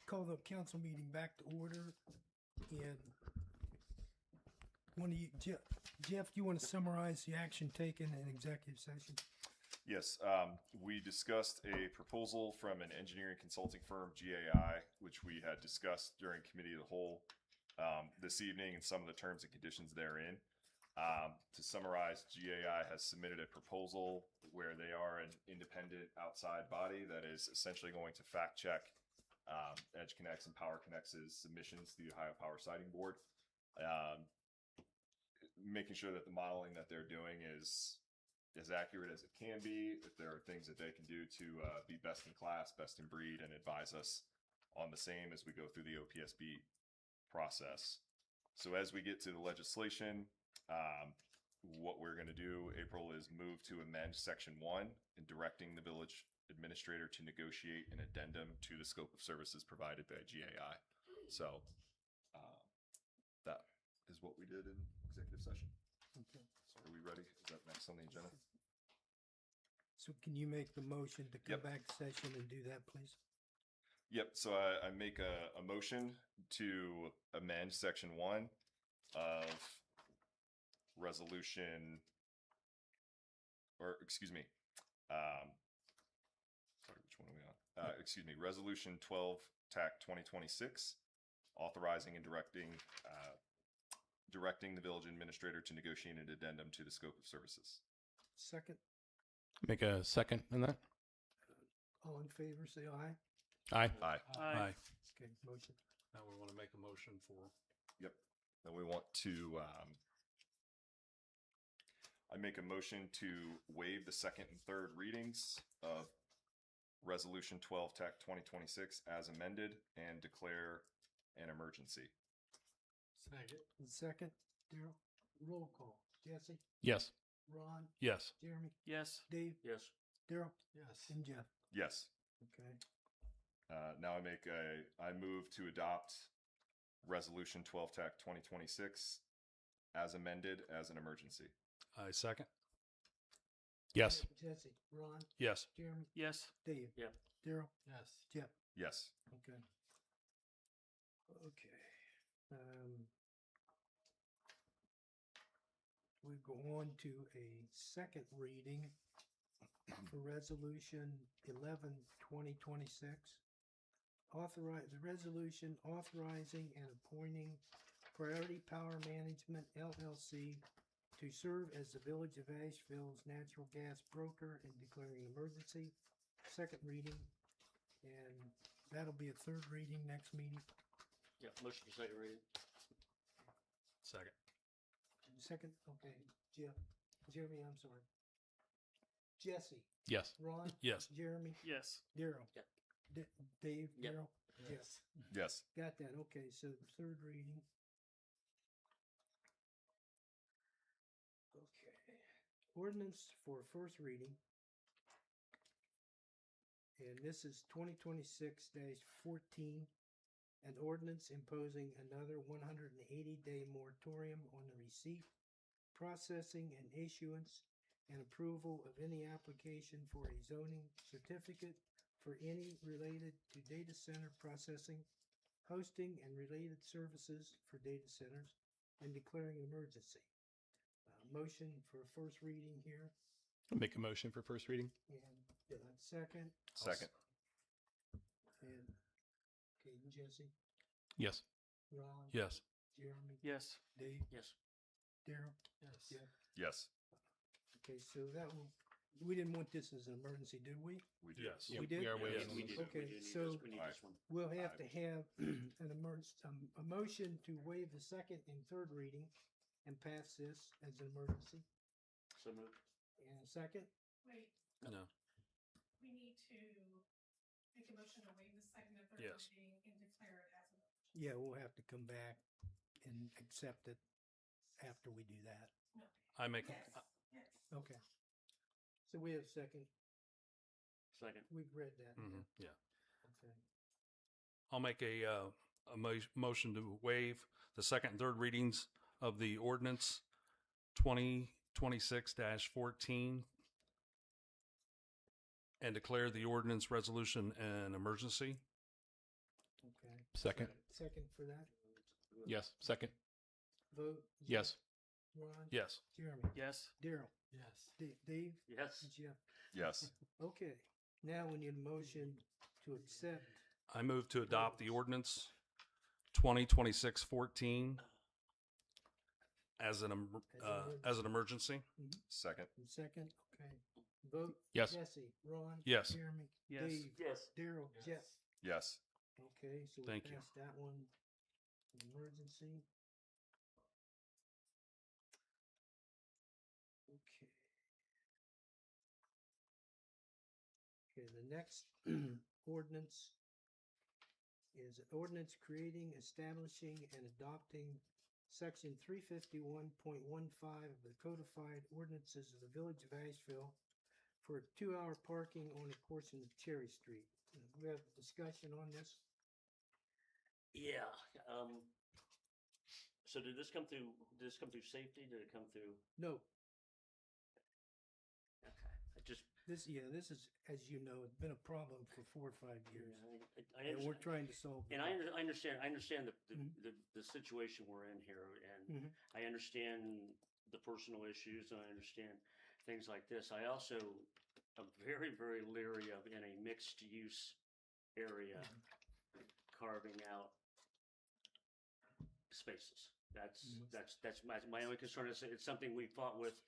call the council meeting back to order. And one of you, Jeff, you want to summarize the action taken in executive session? Yes, we discussed a proposal from an engineering consulting firm, GAI, which we had discussed during committee of the whole this evening, and some of the terms and conditions therein. To summarize, GAI has submitted a proposal where they are an independent outside body that is essentially going to fact check EdgeConneX and PowerConneX's submissions to the Ohio Power Siting Board, making sure that the modeling that they're doing is as accurate as it can be, if there are things that they can do to be best in class, best in breed, and advise us on the same as we go through the OPSB process. So as we get to the legislation, what we're going to do, April, is move to amend Section 1 in directing the village administrator to negotiate an addendum to the scope of services provided by GAI. So that is what we did in executive session. Okay. So are we ready? Is that next on the agenda? So can you make the motion to come Yep. back to session and do that, please? Yep. So I make a motion to amend Section 1 of resolution, or excuse me, sorry, which one are we on? Excuse me, resolution 12 TAC 2026, authorizing and directing the village administrator to negotiate an addendum to the scope of services. Second, Make a second in that. all in favor, say aye. Aye. Aye. Aye. Okay, motion. Now we want to make a motion for, Yep. Then we want to, I make a motion to waive the second and third readings of Resolution 12 TAC 2026 as amended and declare an emergency. second, Second, Daryl, roll call. Jesse, Yes. Ron, Yes. Jeremy, yes. Dave, Yes. Daryl, Yes. and Jeff. Yes. Okay. Now I move to adopt Resolution 12 TAC 2026 as amended as an emergency. I second. Yes. Jesse, Ron, Yes. Jeremy, Yes. Dave. Yep. Daryl, Yes. Jeff. Yes. Okay. Okay. We go on to a second reading for Resolution 11/2026. Authorize the resolution authorizing and appointing Priority Power Management LLC to serve as the Village of Asheville's natural gas broker and declaring an emergency. Second reading, and that'll be a third reading next meeting. Yeah, motion for second reading. Second. Second, okay, Jeremy, I'm sorry. Jesse, Yes. Ron, Yes. Jeremy, Yes. Daryl. Yep. Dave, Yep. Daryl, Yes. Yes. got that, okay, so the third reading. Okay, ordinance for first reading. And this is 2026-14, an ordinance imposing another 180-day moratorium on the receipt, processing, and issuance and approval of any application for a zoning certificate for any related to data center processing, hosting, and related services for data centers, and declaring an emergency. Motion for first reading here, Make a motion for first reading. and second, Second. and okay, Jesse, Yes. Ron, Yes. Jeremy, Yes. Dave, Yes. Daryl. Yes. Yeah. Yes. Okay, so that will, we didn't want this as an emergency, did we? We do. Yes. We did? We are Yes, waiving. we this. did. Okay, We did need so- this. We need this one. We'll have to have a motion to waive the second and third reading and pass this as an emergency. So moved. And a second, Wait, No. we need to make a motion to waive the second and third Yes. reading and declare it as an yeah, we'll have to come back and accept it after we do that. I make, Yes, yes. Okay. So we have second, Second. we've read that. yeah. Okay. I'll make a motion to waive the second and third readings of the ordinance 2026-14 and declare the ordinance resolution an emergency. Okay. Second. Second for that. Yes. Second. Vote. Yes. Ron. Yes. Jeremy. Yes. Daryl. Yes. Dave. Yes. And Jeff. Yes. Okay. Now we need a motion to accept. I move to adopt the ordinance 2026-14 as an emergency. Second. And second. Okay. Vote. Yes. Jesse. Ron. Yes. Jeremy. Yes. Dave. Yes. Daryl. Jeff. Yes. Okay, so we Thank you. passed that one. Emergency. Okay. Okay, the next ordinance is an ordinance creating, establishing, and adopting section 351.15 of the codified ordinances of the Village of Asheville for 2-hour parking on a portion of Cherry Street. We have discussion on this. Yeah. So did this come through? Did this come through safety? Did it come through? No, Okay. I just. this is, as you know, it's been a problem for 4 or 5 years, I and we're understand. trying to solve it. And I understand. I understand Mhm. the situation we're in here, and Mhm. I understand the personal issues, and I understand things like this. I also am very, very leery of in a mixed use area carving out spaces. That's my only concern. Is it's something we fought with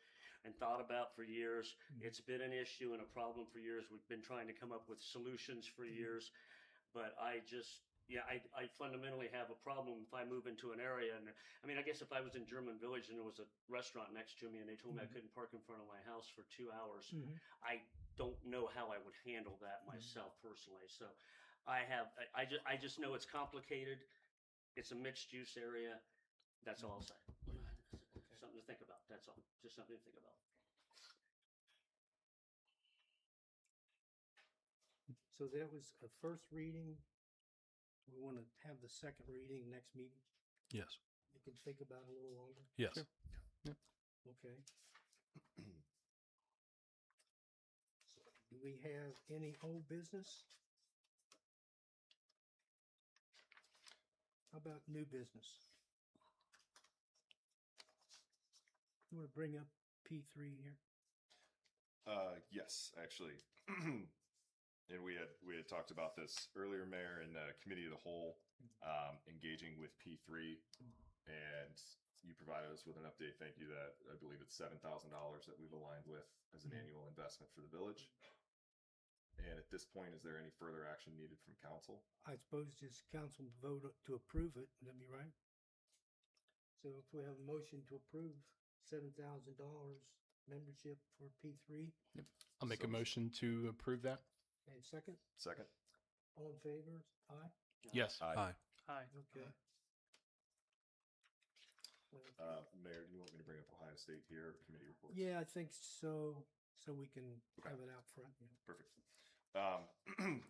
and thought about for years. Mhm. It's been an issue and a problem for years. We've been trying to come up with solutions for years, but I fundamentally have a problem if I move into an area. And I mean, I guess if I was in German Village and there was a restaurant next to me and they told me I couldn't park in front of my house for 2 hours, Mhm. I don't know how I would handle that myself personally. So I just know it's complicated. It's a mixed use area. That's all I'll say. Something to think about. That's all. Just something to think about. So that was a first reading. We want to have the second reading next meeting. Yes. You can think about it a little longer. Yes. Okay. So, do we have any old business? How about new business? You want to bring up P3 here? Yes, actually. And we had talked about this earlier, Mayor, in committee of the whole, engaging with P3, and you provided us with an update. Thank you. That I believe it's $7,000 that we've aligned with as an annual investment for the village. And at this point, is there any further action needed from council? I suppose just council vote to approve it, would that be right? So if we have a motion to approve $7,000 membership for P3, I'll make a motion to approve that. and second, Second. all in favor? Aye? Yes. Aye. Hi. Okay. Mayor, do you want me to bring up Ohio State here, committee reports? Yeah, I think so, so we can Okay. have it out front. Yeah. Perfect.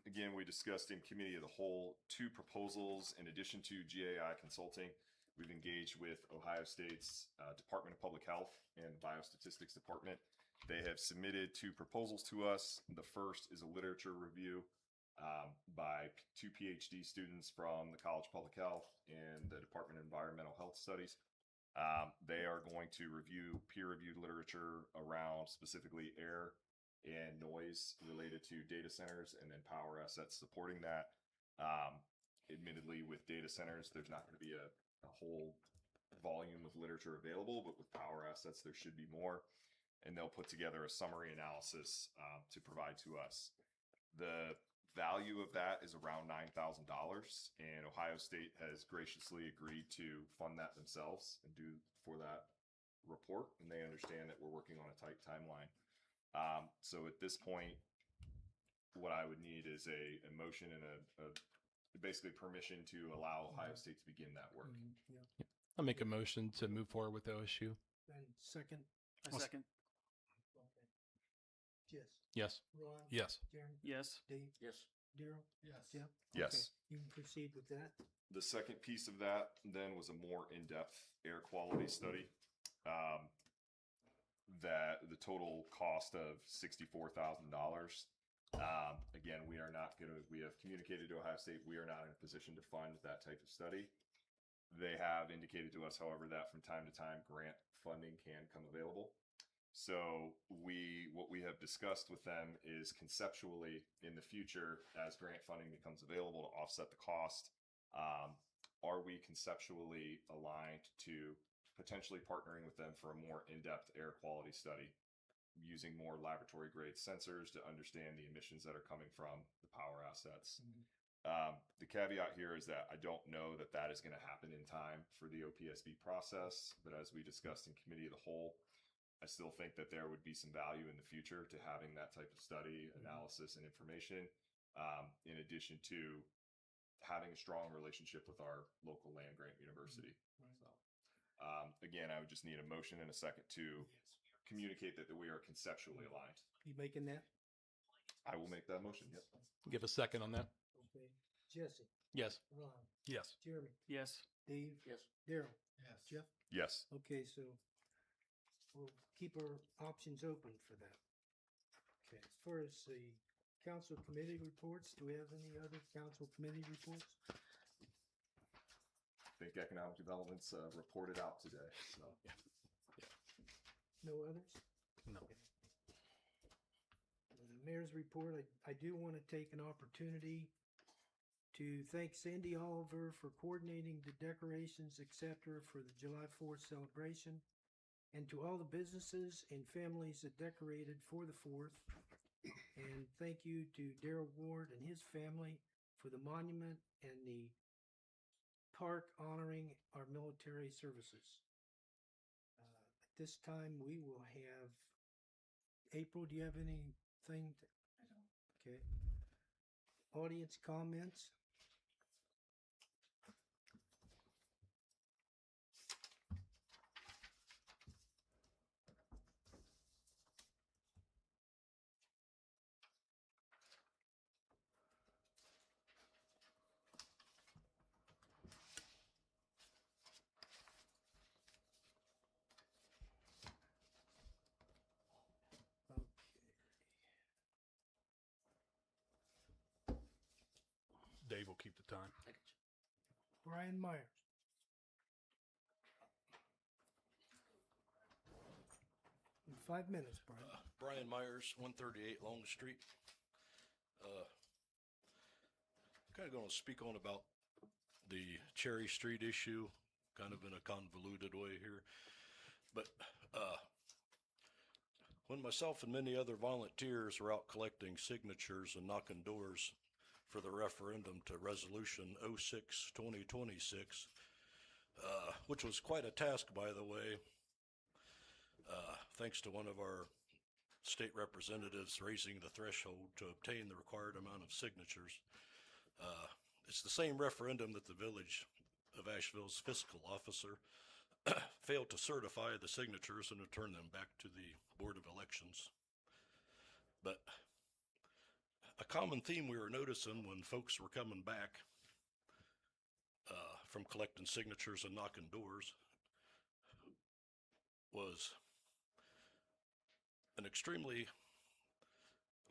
Again, we discussed in committee of the whole 2 proposals in addition to GAI Consulting. We've engaged with Ohio State's Department of Public Health and Biostatistics Department. They have submitted 2 proposals to us. The first is a literature review by 2 PhD students from the College of Public Health and the Department of Environmental Health Studies. They are going to review peer-reviewed literature around specifically air and noise related to data centers and then power assets supporting that. Admittedly, with data centers, there's not going to be a whole volume of literature available, but with power assets, there should be more. And they'll put together a summary analysis to provide to us. The value of that is around $9,000, and Ohio State has graciously agreed to fund that themselves and do for that report. And they understand that we're working on a tight timeline. So at this point, what I would need is a motion and basically permission to allow Ohio State to begin that work. Yeah. I'll make a motion to move forward with OSU. And second, A second. okay. Jess, Yes. Ron? Yes. Jeremy? Yes. Dave? Yes. Daryl? Yes. Jeff? Yes. Okay, you can proceed with that. The second piece of that then was a more in-depth air quality study. That the total cost of $64,000. Again, again, we have communicated to Ohio State, we are not in a position to fund that type of study. They have indicated to us, however, that from time to time, grant funding can come available. So what we have discussed with them is conceptually in the future, as grant funding becomes available to offset the cost, are we conceptually aligned to potentially partnering with them for a more in-depth air quality study, using more laboratory grade sensors to understand the emissions that are coming from the power assets? The caveat here is that I don't know that that is going to happen in time for the OPSB process, but as we discussed in committee of the whole, I still think that there would be some value in the future to having that type of study, analysis, and information, in addition to having a strong relationship with our local land grant university. So, again, I would just need a motion and a second to communicate that we are conceptually aligned. You making that? I will make that motion. Yep. Give a second on that. Okay. Jesse, Yes. Ron, Yes. Jeremy, Yes. Dave, Yes. Daryl, Jeff. Yes. Okay, so we'll keep our options open for that. Okay, as far as the council committee reports, do we have any other council committee reports? I think economic development's reported out today. So No others? No. The mayor's report, I do want to take an opportunity to thank Sandy Oliver for coordinating the decorations, etc. for the July 4th celebration, and to all the businesses and families that decorated for the 4th. And thank you to Daryl Ward and his family for the monument and the park honoring our military services. At this time, we will have April. Do you have anything? Okay. Audience comments. Dave will keep the time. I got you. Brian Myers. In 5 minutes, Brian. Brian Myers, 138 Long Street. Kind of going to speak on about the Cherry Street issue, kind of in a convoluted way here. But when myself and many other volunteers were out collecting signatures and knocking doors for the referendum to Resolution 06-2026, which was quite a task, by the way, thanks to one of our state representatives raising the threshold to obtain the required amount of signatures. It's the same referendum that the Village of Asheville's fiscal officer failed to certify the signatures and return them back to the Board of Elections. But a common theme we were noticing when folks were coming back from collecting signatures and knocking doors was an extremely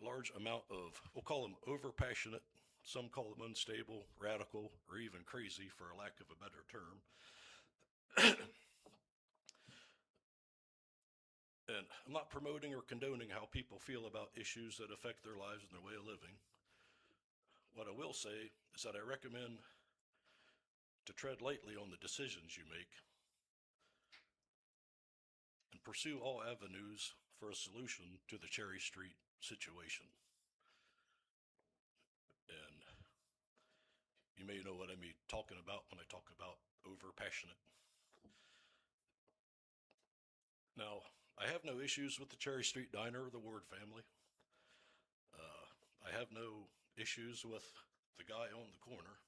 large amount of, we'll call them overpassionate, some call them unstable, radical, or even crazy, for a lack of a better term. And I'm not promoting or condoning how people feel about issues that affect their lives and their way of living. What I will say is that I recommend to tread lightly on the decisions you make and pursue all avenues for a solution to the Cherry Street situation. And you may know what I mean talking about when I talk about overpassionate. Now, I have no issues with the Cherry Street Diner or the Ward family. I have no issues with the guy on the corner.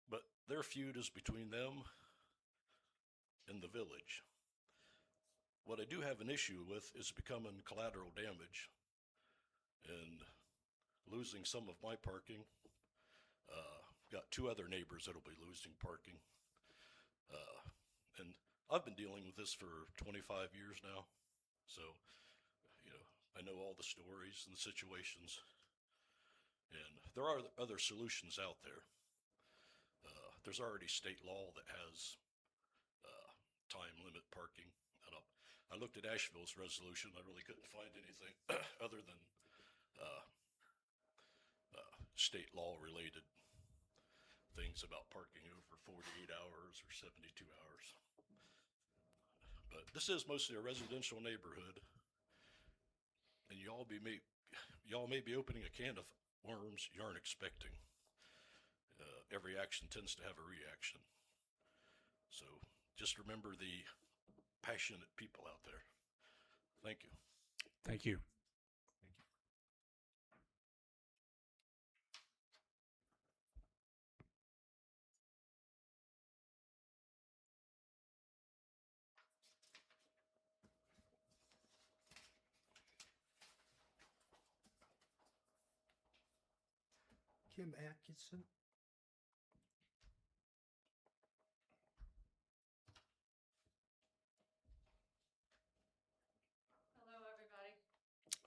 But their feud is between them and the village. What I do have an issue with is becoming collateral damage and losing some of my parking. Got 2 other neighbors that'll be losing parking. And I've been dealing with this for 25 years now. So, I know all the stories and the situations, and there are other solutions out there. There's already state law that has time limit parking. I looked at Asheville's resolution. I really couldn't find anything other than state law related things about parking over 48 hours or 72 hours. But this is mostly a residential neighborhood, and y'all may be opening a can of worms you aren't expecting. Every action tends to have a reaction. So just remember the passionate people out there. Thank you. Thank you. Kim Atkinson. Hello, everybody.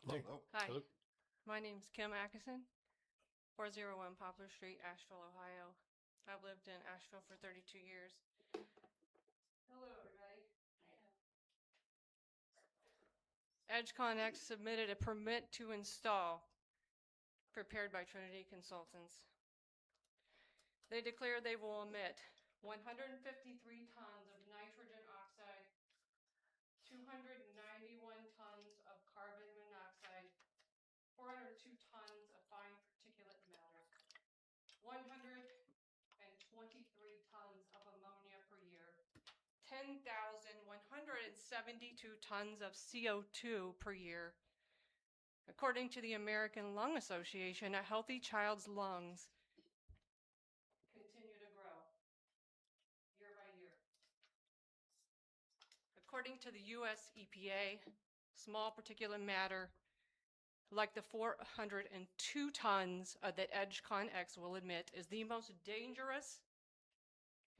Hello. Hi, Hello. my name's Kim Atkinson, 401 Poplar Street, Asheville, Ohio. I've lived in Asheville for 32 years. Hello, everybody. EdgeConX submitted a permit to install prepared by Trinity Consultants. They declare they will emit 153 tons of nitrogen oxide, 291 tons of carbon monoxide, 402 tons of fine particulate matter, 123 tons of ammonia per year, 10,172 tons of CO2 per year. According to the American Lung Association, a healthy child's lungs continue to grow year by year. According to the US EPA, small particulate matter, like the 402 tons that EdgeConX will emit, is the most dangerous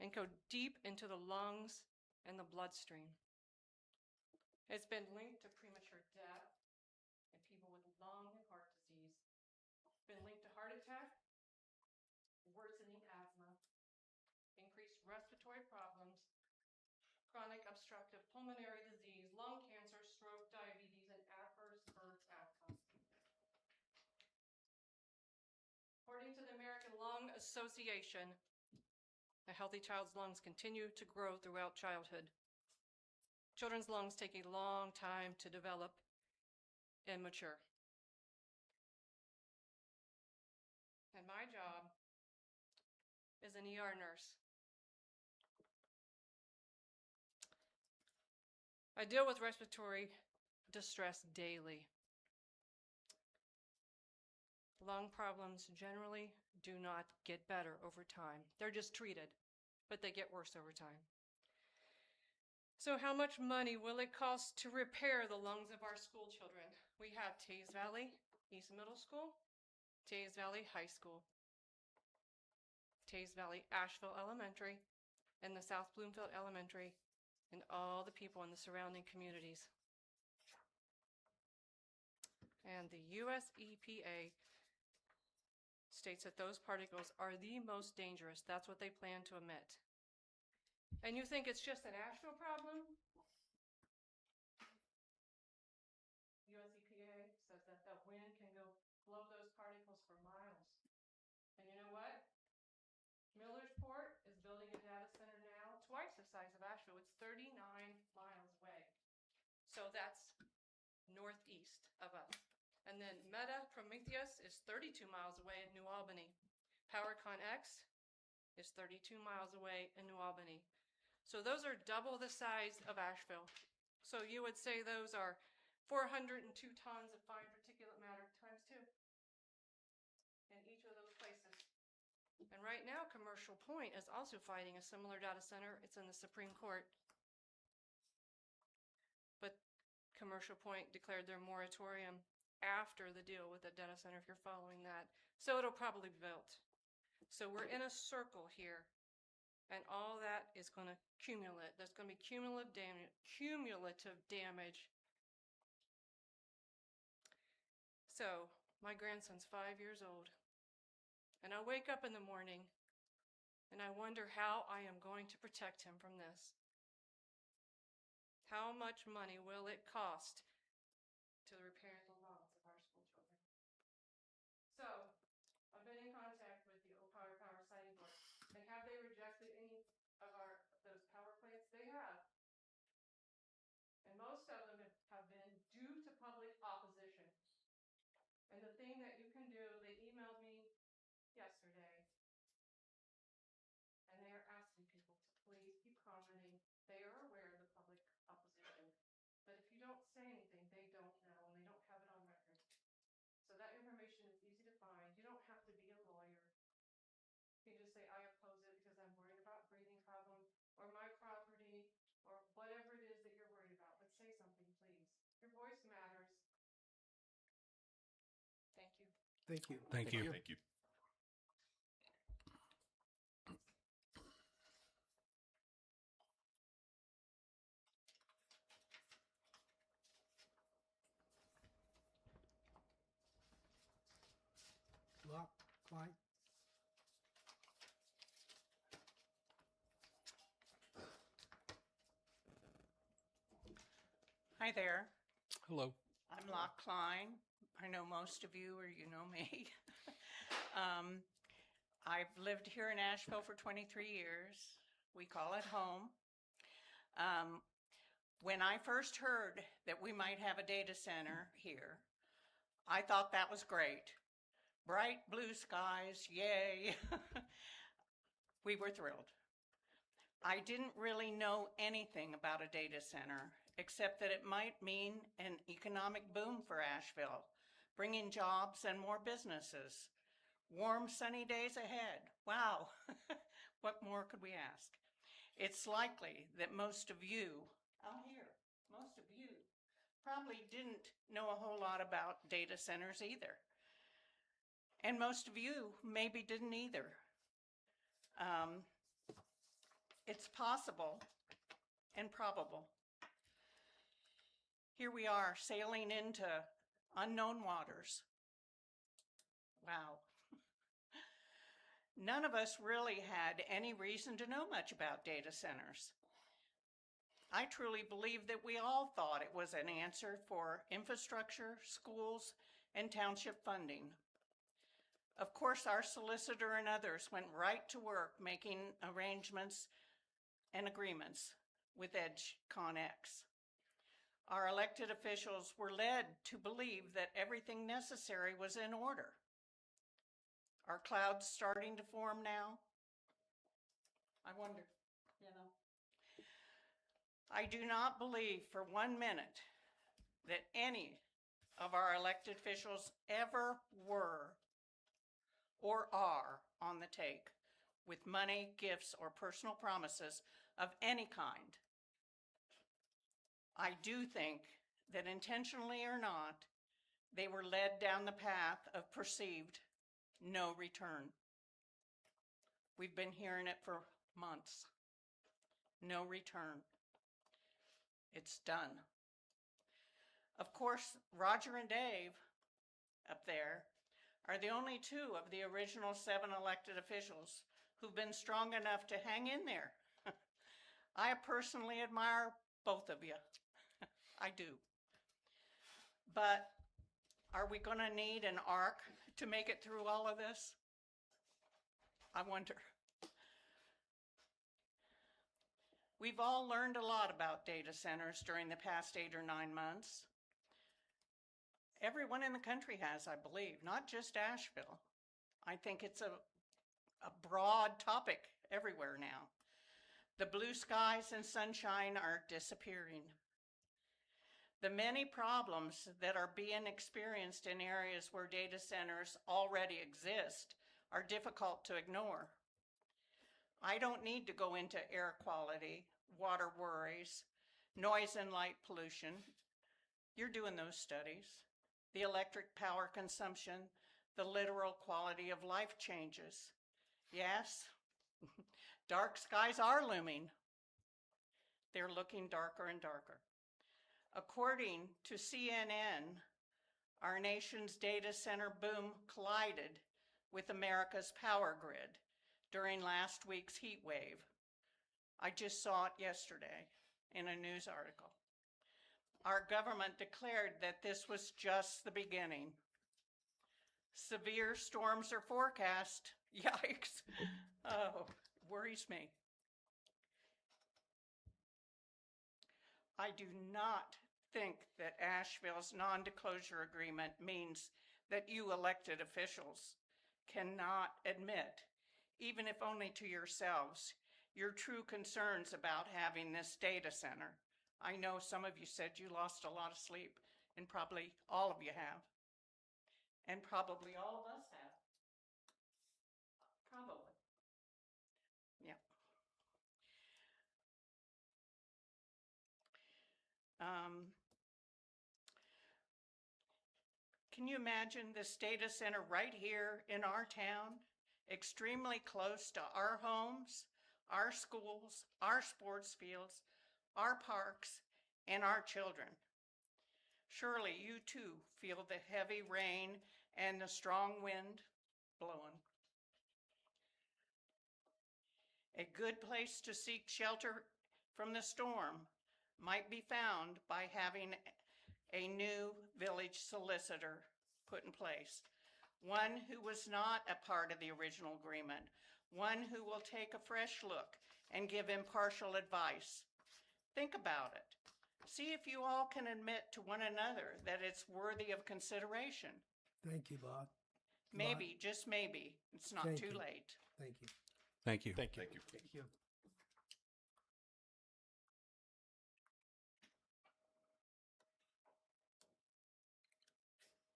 and go deep into the lungs and the bloodstream. It's been linked to premature death in people with lung and heart disease. It's been linked to heart attack, worsening asthma, increased respiratory problems, chronic obstructive pulmonary disease, lung cancer, stroke, diabetes, and adverse birth outcomes. According to the American Lung Association, a healthy child's lungs continue to grow throughout childhood. Children's lungs take a long time to develop and mature. And my job is an ER nurse. I deal with respiratory distress daily. Lung problems generally do not get better over time. They're just treated, but they get worse over time. So how much money will it cost to repair the lungs of our school children? We have Teays Valley East Middle School, Teays Valley High School, Teays Valley Asheville Elementary, and the South Bloomfield Elementary, and all the people in the surrounding communities. And the US EPA states that those particles are the most dangerous. That's what they plan to emit. And you think it's just an Asheville problem? US EPA says that the wind can go blow those particles for miles. And you know what? Millersport is building a data center now, twice the size of Asheville. It's 39 miles away. So that's northeast of us. And then Meta Prometheus is 32 miles away in New Albany. PowerCon X is 32 miles away in New Albany. So those are double the size of Asheville. So you would say those are 402 tons of fine particulate matter times 2 in each of those places. And right now, Commercial Point is also fighting a similar data center. It's in the Supreme Court. But Commercial Point declared their moratorium after the deal with the data center, if you're following that. So it'll probably be built. So we're in a circle here. And all that is going to accumulate. There's going to be cumulative damage So, my grandson's 5 years old, and I wake up in the morning and I wonder how I am going to protect him from this. How much money will it cost to repair the lawns of our school children? So, I've been in contact with the Power Siting Board, and have they rejected any of those power plants? They have. And most of them have been due to public opposition. And the thing that you can do, they emailed me yesterday, and they are asking people to please keep commenting. They are aware of the public opposition, but if you don't say anything, they don't know, and they don't have it on record. So that information is easy to find. You don't have to be a lawyer. You can just say, I oppose it because I'm worried about breathing problem or my property or whatever it is that you're worried about. But say something, please. Your voice matters. Thank you. Thank you. Thank you. Thank you. Locke, Clyde? Hi there. Hello. I'm Locke Klein. I know most of you, or you know me. I've lived here in Asheville for 23 years. We call it home. When I first heard that we might have a data center here, I thought that was great. Bright blue skies, yay. We were thrilled. I didn't really know anything about a data center, except that it might mean an economic boom for Asheville, bringing jobs and more businesses. Warm, sunny days ahead. Wow, what more could we ask? It's likely that most of you out here, most of you probably didn't know a whole lot about data centers either. And most of you maybe didn't either. It's possible and probable. Here we are sailing into unknown waters. Wow. None of us really had any reason to know much about data centers. I truly believe that we all thought it was an answer for infrastructure, schools, and township funding. Of course, our solicitor and others went right to work making arrangements and agreements with EdgeConX. Our elected officials were led to believe that everything necessary was in order. Are clouds starting to form now? I wonder, you know. I do not believe for 1 minute that any of our elected officials ever were or are on the take with money, gifts, or personal promises of any kind. I do think that intentionally or not, they were led down the path of perceived no return. We've been hearing it for months. No return. It's done. Of course, Roger and Dave up there are the only two of the original 7 elected officials who've been strong enough to hang in there. I personally admire both of you. I do. But are we going to need an ark to make it through all of this? I wonder. We've all learned a lot about data centers during the past 8 or 9 months. Everyone in the country has, I believe, not just Asheville. I think it's a broad topic everywhere now. The blue skies and sunshine are disappearing. The many problems that are being experienced in areas where data centers already exist are difficult to ignore. I don't need to go into air quality, water worries, noise and light pollution. You're doing those studies. The electric power consumption, the literal quality of life changes. Yes, dark skies are looming. They're looking darker and darker. According to CNN, Our nation's data center boom collided with America's power grid during last week's heat wave. I just saw it yesterday in a news article. Our government declared that this was just the beginning. Severe storms are forecast. Yikes. Oh, worries me. I do not think that Asheville's non-disclosure agreement means that you elected officials cannot admit, even if only to yourselves, your true concerns about having this data center. I know some of you said you lost a lot of sleep, and probably all of you have. And probably all of us have. Probably. Yeah. Can you imagine this data center right here in our town, extremely close to our homes, our schools, our sports fields, our parks, and our children? Surely you too feel the heavy rain and the strong wind blowing. A good place to seek shelter from the storm might be found by having a new village solicitor put in place, one who was not a part of the original agreement, one who will take a fresh look and give impartial advice. Think about it. See if you all can admit to one another that it's worthy of consideration. Thank you, Bob. Maybe, just maybe, it's not Thank too you. late. Thank you. Thank you. Thank you. Thank you. Thank you.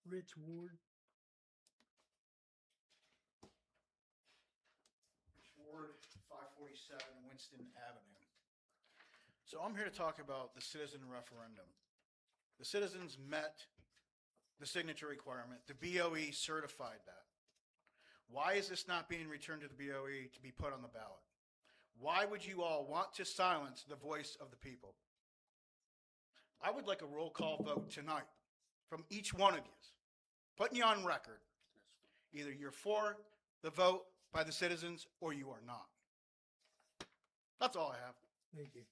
Rich Ward. Ward 547 Winston Avenue. So I'm here to talk about the citizen referendum. The citizens met the signature requirement. The BOE certified that. Why is this not being returned to the BOE to be put on the ballot? Why would you all want to silence the voice of the people? I would like a roll call vote tonight from each one of you, putting you on record. Either you're for the vote by the citizens or you are not. That's all I have. Thank you.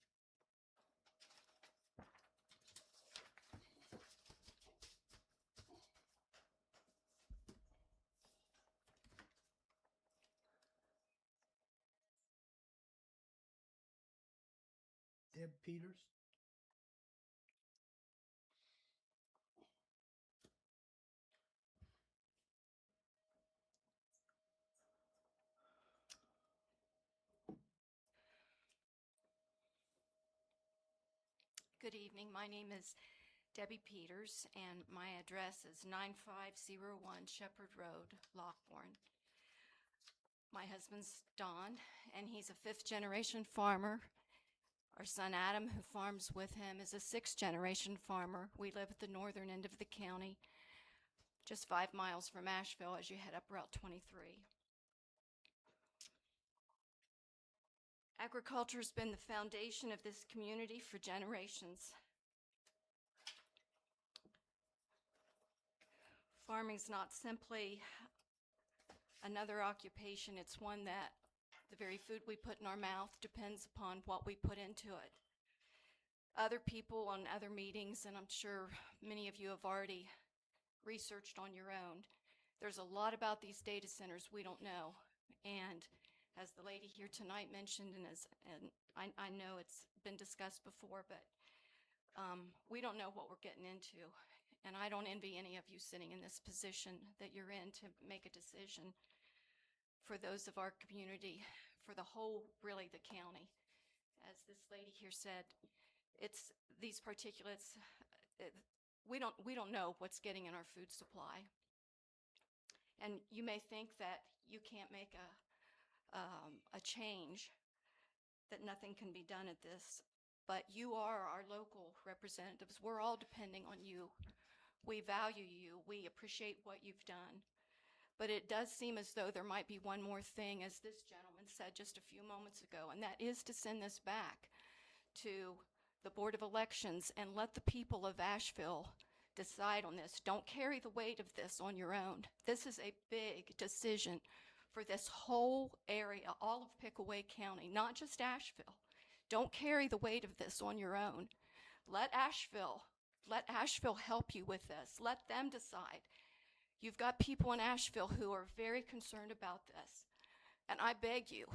Deb Peters. Good evening. My name is Debbie Peters, and my address is 9501 Shepherd Road, Lockbourne. My husband's Don, and he's a fifth-generation farmer. Our son Adam, who farms with him, is a sixth-generation farmer. We live at the northern end of the county, just 5 miles from Asheville as you head up Route 23. Agriculture has been the foundation of this community for generations. Farming's not simply another occupation, it's one that the very food we put in our mouth depends upon what we put into it. Other people on other meetings, and I'm sure many of you have already researched on your own, there's a lot about these data centers we don't know. And as the lady here tonight mentioned, and I know it's been discussed before, but we don't know what we're getting into. And I don't envy any of you sitting in this position that you're in to make a decision for those of our community, for the whole, really the county. As this lady here said, it's these particulates, we don't know what's getting in our food supply. And you may think that you can't make a change, that nothing can be done at this, but you are our local representatives. We're all depending on you. We value you. We appreciate what you've done. But it does seem as though there might be one more thing, as this gentleman said just a few moments ago, and that is to send this back to the Board of Elections and let the people of Asheville decide on this. Don't carry the weight of this on your own. This is a big decision for this whole area, all of Pickaway County, not just Asheville. Don't carry the weight of this on your own. Let Asheville help you with this. Let them decide. You've got people in Asheville who are very concerned about this. And I beg you,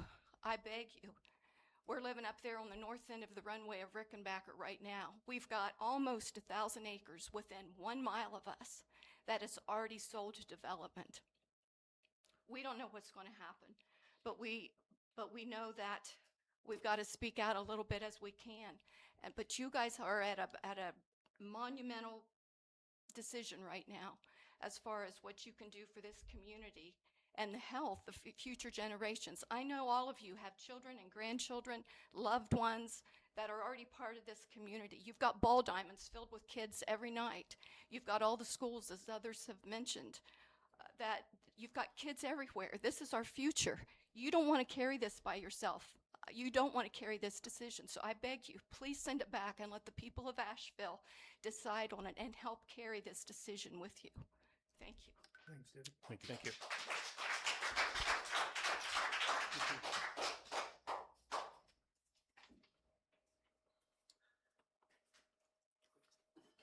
we're living up there on the north end of the runway of Rickenbacker right now. We've got almost 1,000 acres within 1 mile of us that is already sold to development. We don't know what's going to happen, but we know that we've got to speak out a little bit as we can. But you guys are at a monumental decision right now as far as what you can do for this community and the health of future generations. I know all of you have children and grandchildren, loved ones that are already part of this community. You've got ball diamonds filled with kids every night. You've got all the schools, as others have mentioned, that you've got kids everywhere. This is our future. You don't want to carry this by yourself. You don't want to carry this decision. So I beg you, please send it back and let the people of Asheville decide on it and help carry this decision with you. Thank you. Thanks, David. Thank you. Thank you.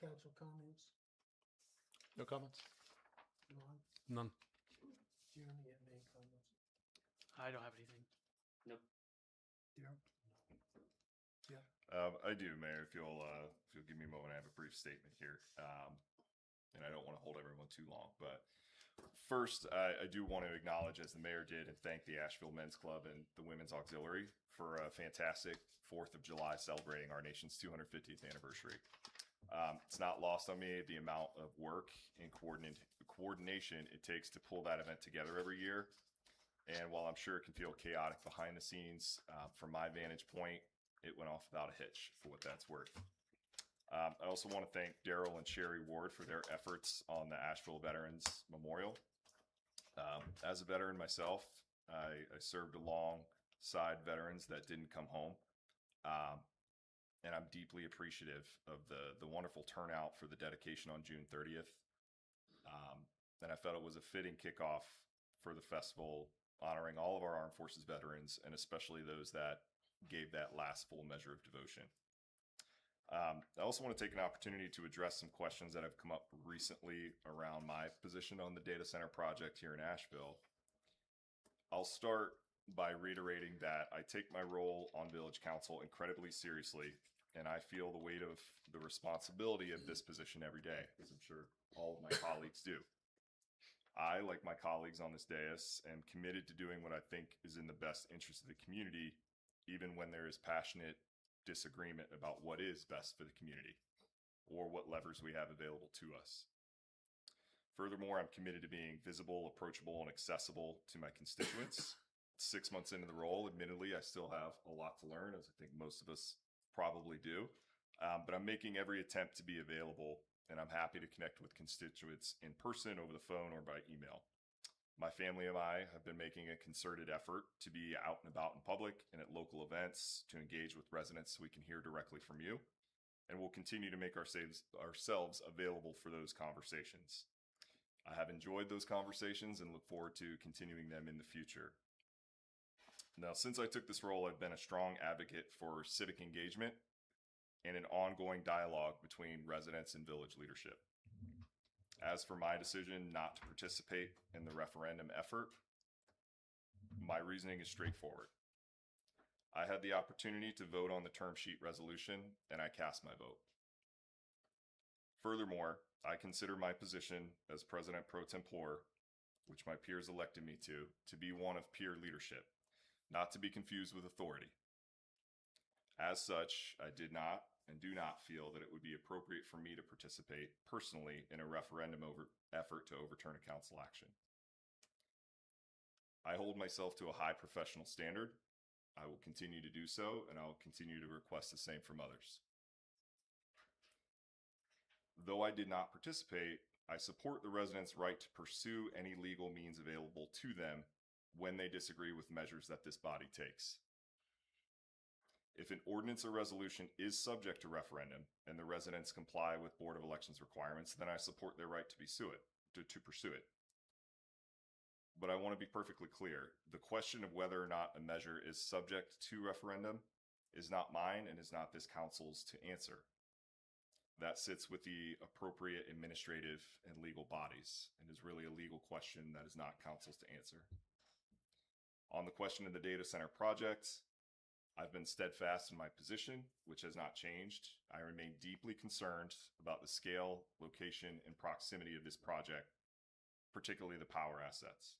Council comments? No comments? Ron? None. Jeremy, you have any comments? I don't have anything. Darryl? Yeah. I do, Mayor. If you'll give me a moment, I have a brief statement here. And I don't want to hold everyone too long, but first, I do want to acknowledge, as the mayor did, and thank the Asheville Men's Club and the Women's Auxiliary for a fantastic 4th of July celebrating our nation's 250th anniversary. It's not lost on me the amount of work and coordination it takes to pull that event together every year. And while I'm sure it can feel chaotic behind the scenes, from my vantage point, it went off without a hitch, for what that's worth. I also want to thank Daryl and Sherry Ward for their efforts on the Asheville Veterans Memorial. As a veteran myself, I served alongside veterans that didn't come home. And I'm deeply appreciative of the wonderful turnout for the dedication on June 30th. And I felt it was a fitting kickoff for the festival, honoring all of our armed forces veterans, and especially those that gave that last full measure of devotion. I also want to take an opportunity to address some questions that have come up recently around my position on the data center project here in Asheville. I'll start by reiterating that I take my role on Village Council incredibly seriously, and I feel the weight of the responsibility of this position every day, as I'm sure all of my colleagues do. I, like my colleagues on this dais, am committed to doing what I think is in the best interest of the community, even when there is passionate disagreement about what is best for the community or what levers we have available to us. Furthermore, I'm committed to being visible, approachable, and accessible to my constituents. 6 months into the role, admittedly, I still have a lot to learn, as I think most of us probably do, but I'm making every attempt to be available, and I'm happy to connect with constituents in person, over the phone, or by email. My family and I have been making a concerted effort to be out and about in public and at local events to engage with residents so we can hear directly from you, and we'll continue to make ourselves available for those conversations. I have enjoyed those conversations and look forward to continuing them in the future. Now, since I took this role, I've been a strong advocate for civic engagement and an ongoing dialogue between residents and village leadership. As for my decision not to participate in the referendum effort, my reasoning is straightforward. I had the opportunity to vote on the term sheet resolution, and I cast my vote. Furthermore, I consider my position as President Pro Tempore, which my peers elected me to be one of peer leadership, not to be confused with authority. As such, I did not and do not feel that it would be appropriate for me to participate personally in a referendum effort to overturn a council action. I hold myself to a high professional standard. I will continue to do so, and I will continue to request the same from others. Though I did not participate, I support the residents' right to pursue any legal means available to them when they disagree with measures that this body takes. If an ordinance or resolution is subject to referendum and the residents comply with Board of Elections requirements, then I support their right to pursue it. But I want to be perfectly clear. The question of whether or not a measure is subject to referendum is not mine and is not this council's to answer. That sits with the appropriate administrative and legal bodies and is really a legal question that is not council's to answer. On the question of the data center project, I've been steadfast in my position, which has not changed. I remain deeply concerned about the scale, location, and proximity of this project, particularly the power assets.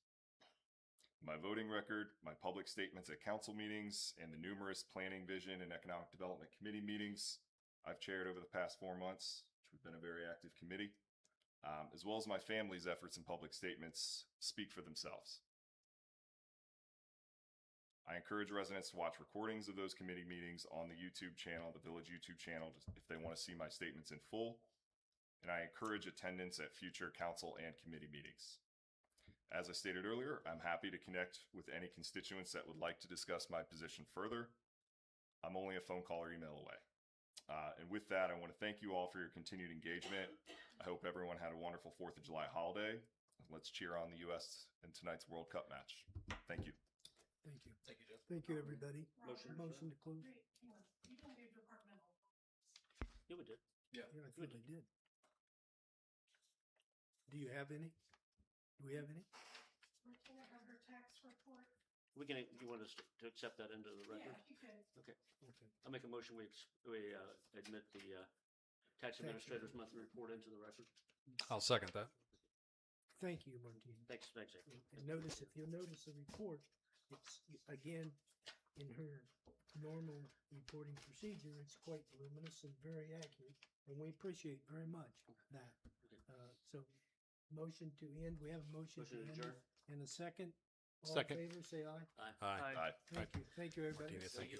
My voting record, my public statements at council meetings, and the numerous planning, vision, and economic development committee meetings I've chaired over the past 4 months, which have been a very active committee, as well as my family's efforts and public statements speak for themselves. I encourage residents to watch recordings of those committee meetings on the YouTube channel, the Village YouTube channel, if they want to see my statements in full. And I encourage attendance at future council and committee meetings. As I stated earlier, I'm happy to connect with any constituents that would like to discuss my position further. I'm only a phone call or email away. And with that, I want to thank you all for your continued engagement. I hope everyone had a wonderful 4th of July holiday. Let's cheer on the U.S. in tonight's World Cup match. Thank you. Thank you. Thank you, Jeff. Thank you, everybody. Motion. Motion to close. Wait, hang on. You don't do departmental. Yeah, we did. Yeah, I thought I did. Do you have any? Do we have any? Martina have her tax report. We can, you want us to accept that into the record? Yeah, you could. Okay. Okay. I'll make a motion, we admit the tax administrator's monthly report into the record. I'll second that. Thank you, Martina. Thanks, Eric. And notice, if you'll notice the report, it's, again, in her normal reporting procedure, it's quite voluminous and very accurate, and we appreciate very much that. So, motion to end, we have a motion to Motion to end. adjourn. And a second. All Second. in favor, say aye. Aye. Aye. Aye. Thank you, everybody. Martinez, thank you.